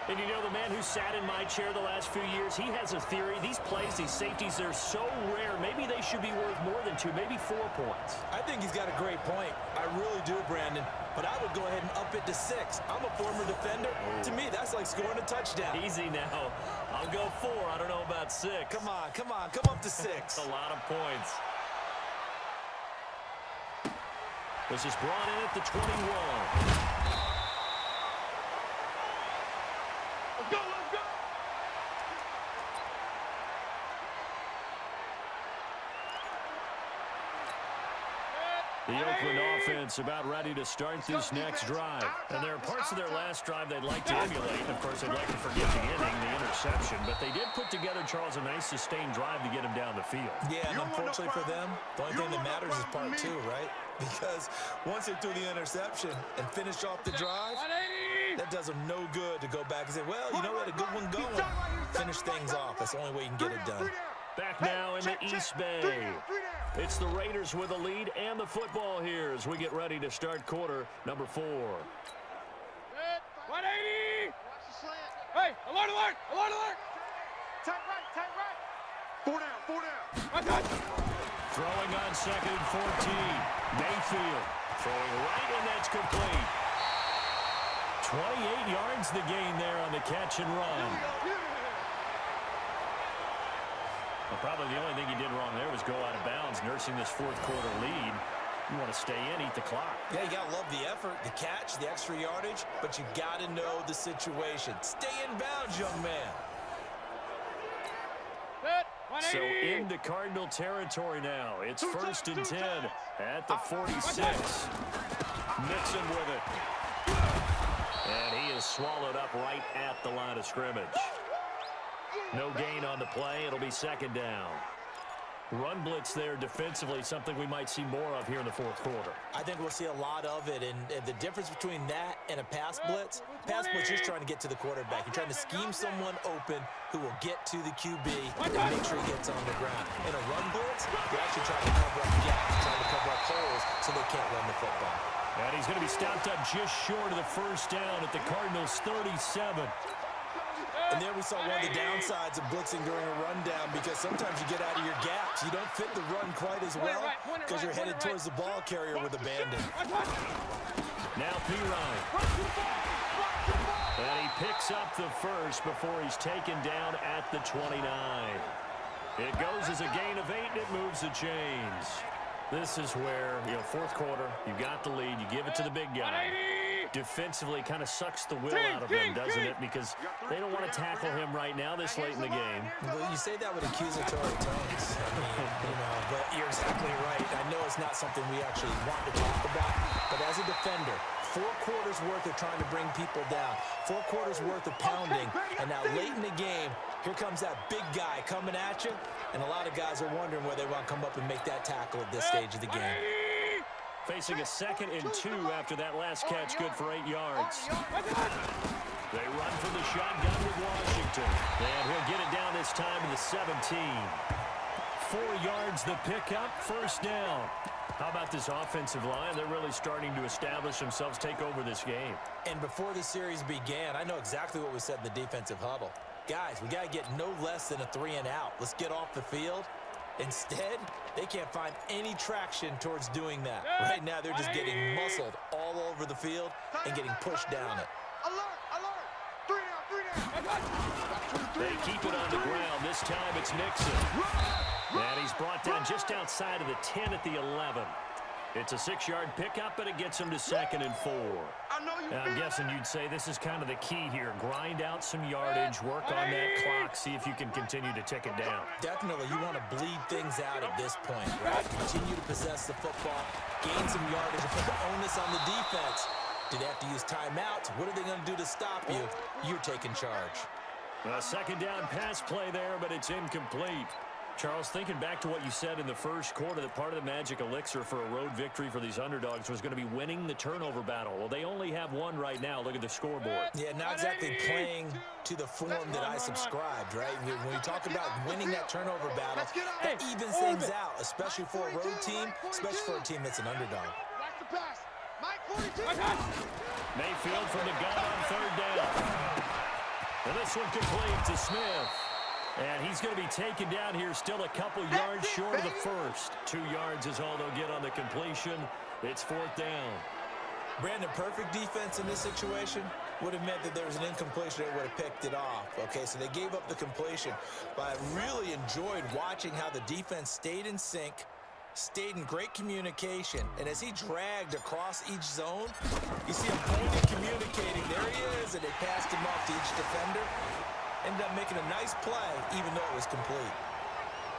And you know, the man who sat in my chair the last few years, he has a theory. These plays, these safeties, they're so rare. Maybe they should be worth more than 2, maybe 4 points. I think he's got a great point. I really do, Brandon. But I would go ahead and up it to 6. I'm a former defender. To me, that's like scoring a touchdown. Easy now. I'll go 4. I don't know about 6. Come on. Come up to 6. A lot of points. This is brought in at the 21. Let's go, let's go. The Oakland offense about ready to start this next drive. And there are parts of their last drive they'd like to emulate. Of course, they'd like to forget the inning, the interception. But they did put together, Charles, a nice sustained drive to get him down the field. Yeah, and unfortunately for them, the only thing that matters is part 2, right? Because once they threw the interception and finished off the drive, that does them no good to go back and say, well, you know what, a good one going. Finish things off. That's the only way you can get it done. Back now in the East Bay. It's the Raiders with the lead and the football here as we get ready to start quarter number 4. 180. Watch the slant. Hey, alert, alert, alert, alert. Tight right, tight right. 4 down, 4 down. Throwing on 2nd and 14. Mayfield throwing right, and that's complete. 28 yards the gain there on the catch and run. Well, probably the only thing he did wrong there was go out of bounds, nursing this 4th quarter lead. You want to stay in, eat the clock. Yeah, you got to love the effort, the catch, the extra yardage, but you got to know the situation. Stay in bounds, young man. So into Cardinal territory now. It's 1st and 10 at the 46. Mixon with it. And he is swallowed up right at the line of scrimmage. No gain on the play. It'll be second down. Run blitz there defensively, something we might see more of here in the fourth quarter. I think we'll see a lot of it, and the difference between that and a pass blitz is trying to get to the quarterback. You're trying to scheme someone open who will get to the QB and make sure he gets on the ground. In a run blitz, you're actually trying to cover up gaps, trying to cover up holes so they can't run the football. And he's going to be stopped up just short of the first down at the Cardinals' 37. And there we saw one of the downsides of blitzing during a rundown, because sometimes you get out of your gaps. You don't fit the run quite as well because you're headed towards the ball carrier with abandon. Now P-Ryan. And he picks up the first before he's taken down at the 29. It goes as a gain of 8, and it moves the chains. This is where, fourth quarter, you got the lead, you give it to the big guy. Defensively kind of sucks the will out of him, doesn't it? Because they don't want to tackle him right now this late in the game. Well, you say that with accusatory tones. But you're exactly right. I know it's not something we actually want to talk about, but as a defender, 4 quarters worth of trying to bring people down, 4 quarters worth of pounding, and now late in the game, here comes that big guy coming at you, and a lot of guys are wondering whether they want to come up and make that tackle at this stage of the game. Facing a 2nd and 2 after that last catch, good for 8 yards. They run for the shotgun with Washington, and he'll get it down this time to the 17. 4 yards the pickup, first down. How about this offensive line? They're really starting to establish themselves, take over this game. And before the series began, I know exactly what we said in the defensive huddle. Guys, we got to get no less than a 3 and out. Let's get off the field. Instead, they can't find any traction towards doing that. Right now, they're just getting muscled all over the field and getting pushed down it. Alert! 3 down! They keep it on the ground. This time it's Nixon. And he's brought down just outside of the 10 at the 11. It's a 6-yard pickup, but it gets him to 2nd and 4. I'm guessing you'd say this is kind of the key here. Grind out some yardage, work on that clock, see if you can continue to tick it down. Definitely, you want to bleed things out at this point, right? Continue to possess the football, gain some yardage, and put the onus on the defense. Do they have to use timeouts? What are they going to do to stop you? You're taking charge. A 2nd down pass play there, but it's incomplete. Charles, thinking back to what you said in the first quarter, that part of the magic elixir for a road victory for these underdogs was going to be winning the turnover battle. Well, they only have one right now. Look at the scoreboard. Yeah, not exactly playing to the form that I subscribed, right? When we talk about winning that turnover battle, that evens things out, especially for a road team, especially for a team that's an underdog. Mayfield from the gun on 3rd down. And this one complete to Smith. And he's going to be taken down here, still a couple yards short of the first. 2 yards is all they'll get on the completion. It's 4th down. Brandon, perfect defense in this situation would have meant that there was an incompletion that would have picked it off. Okay, so they gave up the completion. But I really enjoyed watching how the defense stayed in sync, stayed in great communication. And as he dragged across each zone, you see him pointing, communicating. There he is, and they passed him off to each defender. Ended up making a nice play, even though it was complete.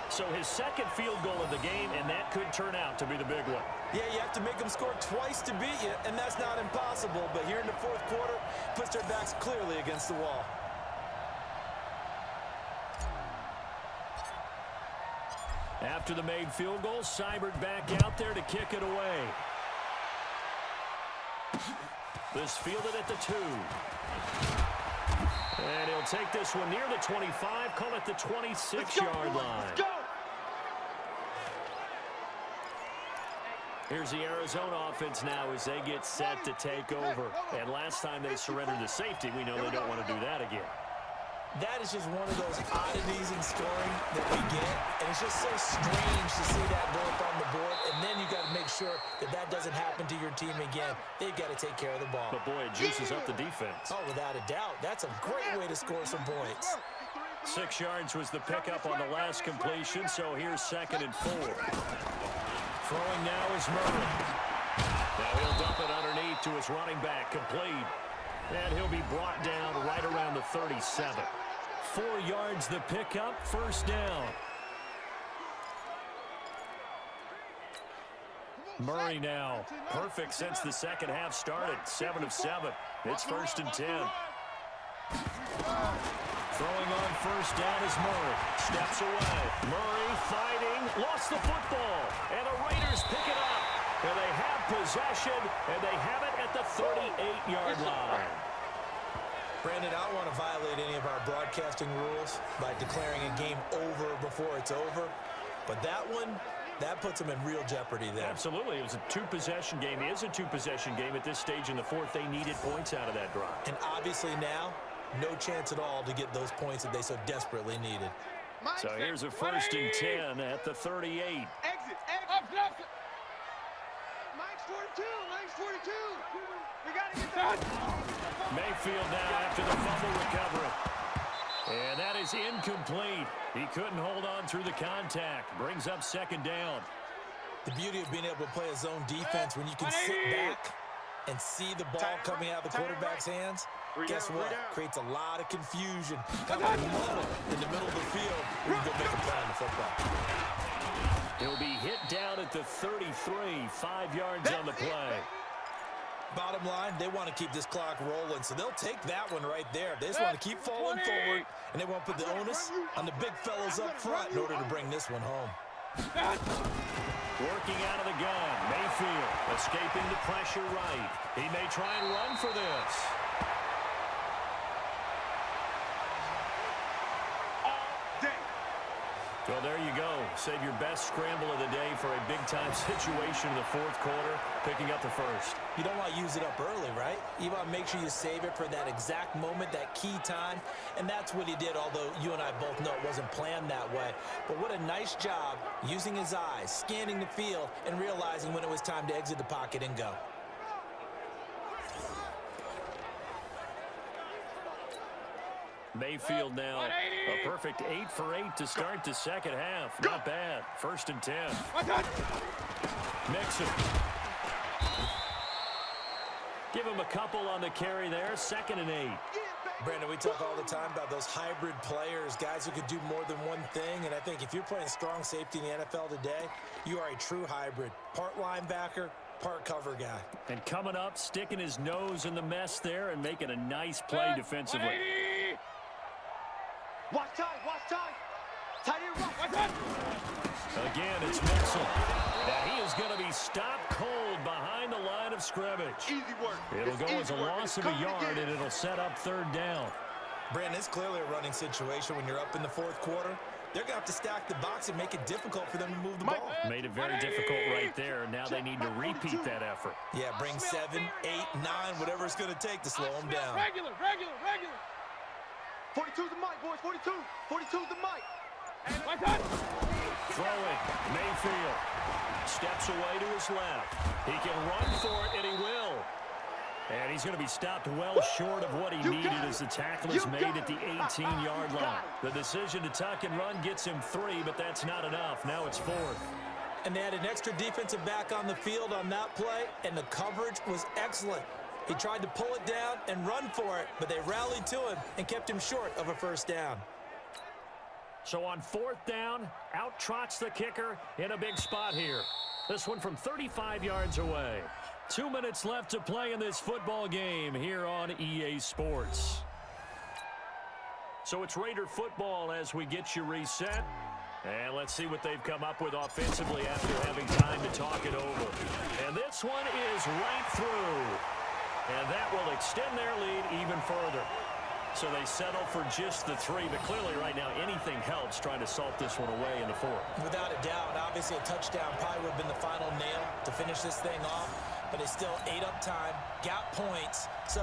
So his 2nd field goal of the game, and that could turn out to be the big one. Yeah, you have to make them score twice to beat you, and that's not impossible. But here in the 4th quarter, puts their backs clearly against the wall. After the made field goal, Seibert back out there to kick it away. This fielded at the 2. And he'll take this one near the 25, call it the 26-yard line. Here's the Arizona offense now as they get set to take over. And last time they surrendered the safety, we know they don't want to do that again. That is just one of those oddities in scoring that we get. And it's just so strange to see that go up on the board. And then you got to make sure that that doesn't happen to your team again. They've got to take care of the ball. But, boy, it juices up the defense. Oh, without a doubt. That's a great way to score some points. 6 yards was the pickup on the last completion, so here's 2nd and 4. Throwing now is Murray. Now he'll dump it underneath to his running back, complete. And he'll be brought down right around the 37. 4 yards the pickup, first down. Murray now, perfect since the 2nd half started, 7 of 7. It's 1st and 10. Throwing on first down as Murray steps away. Murray fighting, lost the football, and the Raiders pick it up. And they have possession, and they have it at the 38-yard line. Brandon, I don't want to violate any of our broadcasting rules by declaring a game over before it's over. But that one, that puts them in real jeopardy there. Absolutely. It was a two-possession game. It is a two-possession game at this stage in the fourth. They needed points out of that drive. And obviously now, no chance at all to get those points that they so desperately needed. So here's a 1st and 10 at the 38. Exit. Up. Mike's 42. We got to get that. Mayfield now after the fumble recovery. And that is incomplete. He couldn't hold on through the contact. Brings up 2nd down. The beauty of being able to play a zone defense when you can sit back and see the ball coming out of the quarterback's hands, guess what? Creates a lot of confusion. Kind of a muddle in the middle of the field where you can go make a play on the football. He'll be hit down at the 33, 5 yards on the play. Bottom line, they want to keep this clock rolling, so they'll take that one right there. They just want to keep falling forward, and they won't put the onus on the big fellas up front in order to bring this one home. Working out of the gun, Mayfield escaping the pressure right. He may try and run for this. Well, there you go. Save your best scramble of the day for a big-time situation in the fourth quarter, picking up the first. You don't want to use it up early, right? You want to make sure you save it for that exact moment, that key time, and that's what he did, although you and I both know it wasn't planned that way. But what a nice job using his eyes, scanning the field, and realizing when it was time to exit the pocket and go. Mayfield now a perfect 8 for 8 to start the second half. Not bad. 1st and 10. Mixon. Give him a couple on the carry there. 2nd and 8. Brandon, we talk all the time about those hybrid players, guys who could do more than one thing, and I think if you're playing strong safety in the NFL today, you are a true hybrid. Part linebacker, part cover guy. And coming up, sticking his nose in the mess there and making a nice play defensively. Watch time. Tight end right. Again, it's Mixon. Now he is going to be stopped cold behind the line of scrimmage. Easy work. It'll go as a loss of a yard, and it'll set up 3rd down. Brandon, it's clearly a running situation when you're up in the fourth quarter. They're going to have to stack the box and make it difficult for them to move the ball. Made it very difficult right there. Now they need to repeat that effort. Yeah, bring 7, 8, 9, whatever it's going to take to slow them down. Regular. 42's the mic, boys. 42's the mic. Throwing. Mayfield steps away to his left. He can run for it, and he will. And he's going to be stopped well short of what he needed as the tackle is made at the 18-yard line. The decision to tuck and run gets him 3, but that's not enough. Now it's 4th. And they had an extra defensive back on the field on that play, and the coverage was excellent. He tried to pull it down and run for it, but they rallied to him and kept him short of a 1st down. So on 4th down, out trots the kicker in a big spot here. This one from 35 yards away. 2 minutes left to play in this football game here on EA Sports. So it's Raider football as we get you reset. And let's see what they've come up with offensively after having time to talk it over. And this one is right through. And that will extend their lead even further. So they settle for just the 3, but clearly right now anything helps trying to salt this one away in the 4th. Without a doubt, obviously a touchdown probably would have been the final nail to finish this thing off, but they still ate up time, got points. So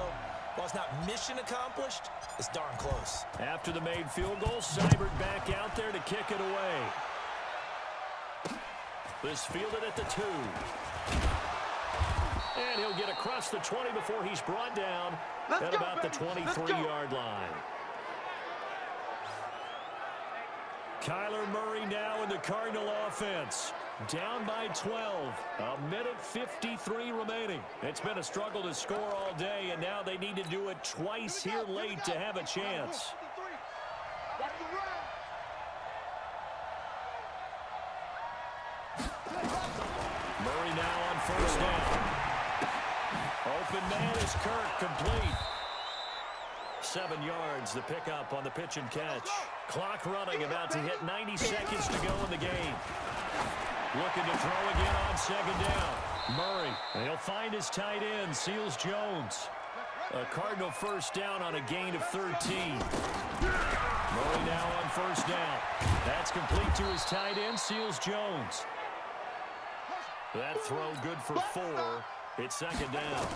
while it's not mission accomplished, it's darn close. After the made field goal, Seibert back out there to kick it away. This fielded at the 2. And he'll get across the 20 before he's brought down at about the 23-yard line. Kyler Murray now in the Cardinal offense. Down by 12. 1:53 remaining. It's been a struggle to score all day, and now they need to do it twice here late to have a chance. Murray now on 1st down. Open man is Kirk, complete. 7 yards, the pickup on the pitch and catch. Clock running, about to hit 90 seconds to go in the game. Looking to throw again on 2nd down. Murray, and he'll find his tight end, Seals Jones. A Cardinal first down on a gain of 13. Murray now on 1st down. That's complete to his tight end, Seals Jones. That throw good for 4. It's 2nd down.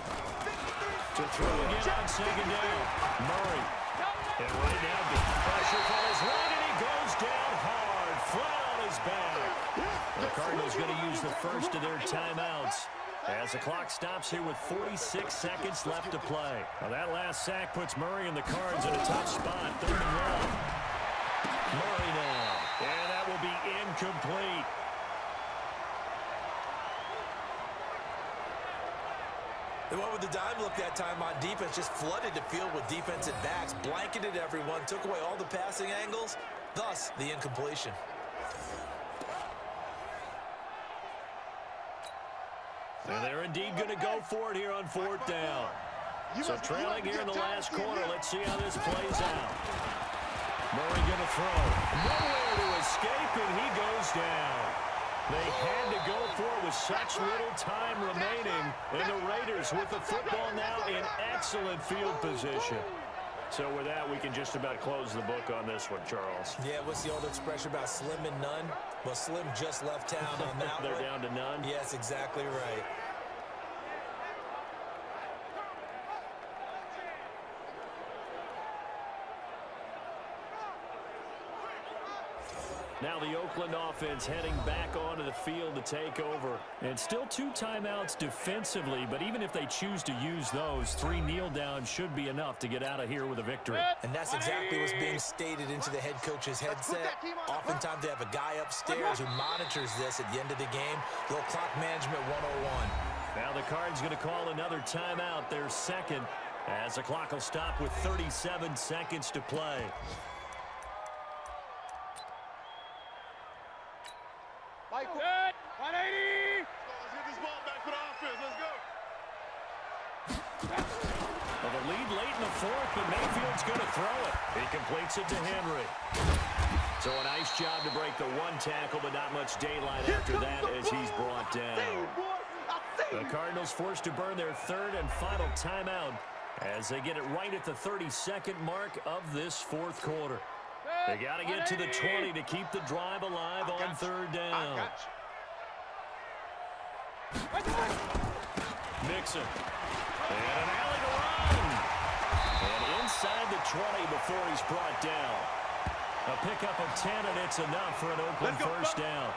To throw again on 2nd down. Murray. And right now, getting pressure from his right, and he goes down hard, flat on his back. The Cardinals going to use the first of their timeouts as the clock stops here with 46 seconds left to play. Now that last sack puts Murray and the Cards in a tough spot. 3rd and 1. Murray now. And that will be incomplete. They went with the dime look that time on defense, just flooded the field with defensive backs, blanketed everyone, took away all the passing angles, thus the incompletion. And they're indeed going to go for it here on 4th down. So trailing here in the last quarter. Let's see how this plays out. Murray going to throw. Nowhere to escape, and he goes down. They had to go for it with such little time remaining. And the Raiders with the football now in excellent field position. So with that, we can just about close the book on this one, Charles. Yeah, what's the old expression about slim and none? Well, Slim just left town on that They're one. down to none? Yes, exactly right. Now the Oakland offense heading back onto the field to take over. And still 2 timeouts defensively, but even if they choose to use those, 3 kneel downs should be enough to get out of here with a victory. And that's exactly what's being stated into the head coach's headset. Oftentimes they have a guy upstairs who monitors this at the end of the game. Little clock management 101. Now the Cards going to call another timeout, their 2nd, as the clock will stop with 37 seconds to play. Good. 180. Let's get this ball back for the offense. Let's go. Well, the lead late in the 4th, but Mayfield's going to throw it. He completes it to Henry. So a nice job to break the 1 tackle, but not much daylight after that as he's brought down. The Cardinals forced to burn their 3rd and final timeout as they get it right at the 32nd mark of this 4th quarter. They got to get to the 20 to keep the drive alive on 3rd down. Mixon. And an alley to run. And inside the 20 before he's brought down. A pickup of 10, and it's enough for an Oakland first down.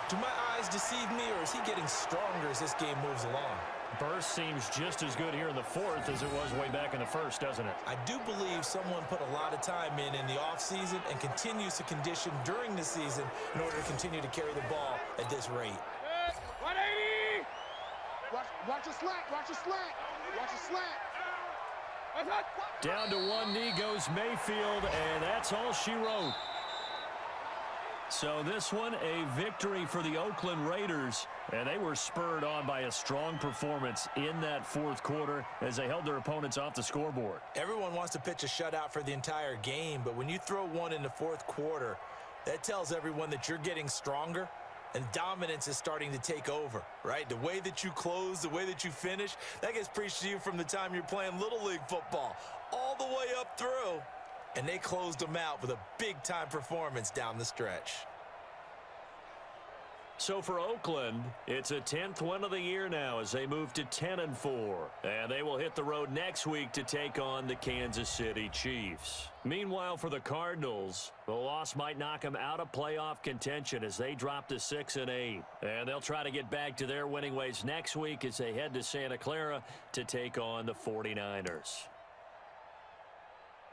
Do my eyes deceive me, or is he getting stronger as this game moves along? Burst seems just as good here in the 4th as it was way back in the 1st, doesn't it? I do believe someone put a lot of time in the offseason and continues to condition during the season in order to continue to carry the ball at this rate. 180. Watch a slant. Watch a slant. Watch a slant. Down to 1 knee goes Mayfield, and that's all she wrote. So this one, a victory for the Oakland Raiders, and they were spurred on by a strong performance in that 4th quarter as they held their opponents off the scoreboard. Everyone wants to pitch a shutout for the entire game, but when you throw one in the 4th quarter, that tells everyone that you're getting stronger and dominance is starting to take over, right? The way that you close, the way that you finish, that gets preached to you from the time you're playing Little League football all the way up through. And they closed them out with a big-time performance down the stretch. So for Oakland, it's a 10th win of the year now as they move to 10-4. And they will hit the road next week to take on the Kansas City Chiefs. Meanwhile, for the Cardinals, the loss might knock them out of playoff contention as they drop to 6-8. And they'll try to get back to their winning ways next week as they head to Santa Clara to take on the 49ers.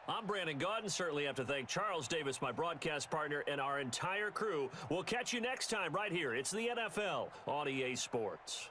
I'm Brandon Gaudin. Certainly have to thank Charles Davis, my broadcast partner, and our entire crew. We'll catch you next time right here. It's the NFL on EA Sports.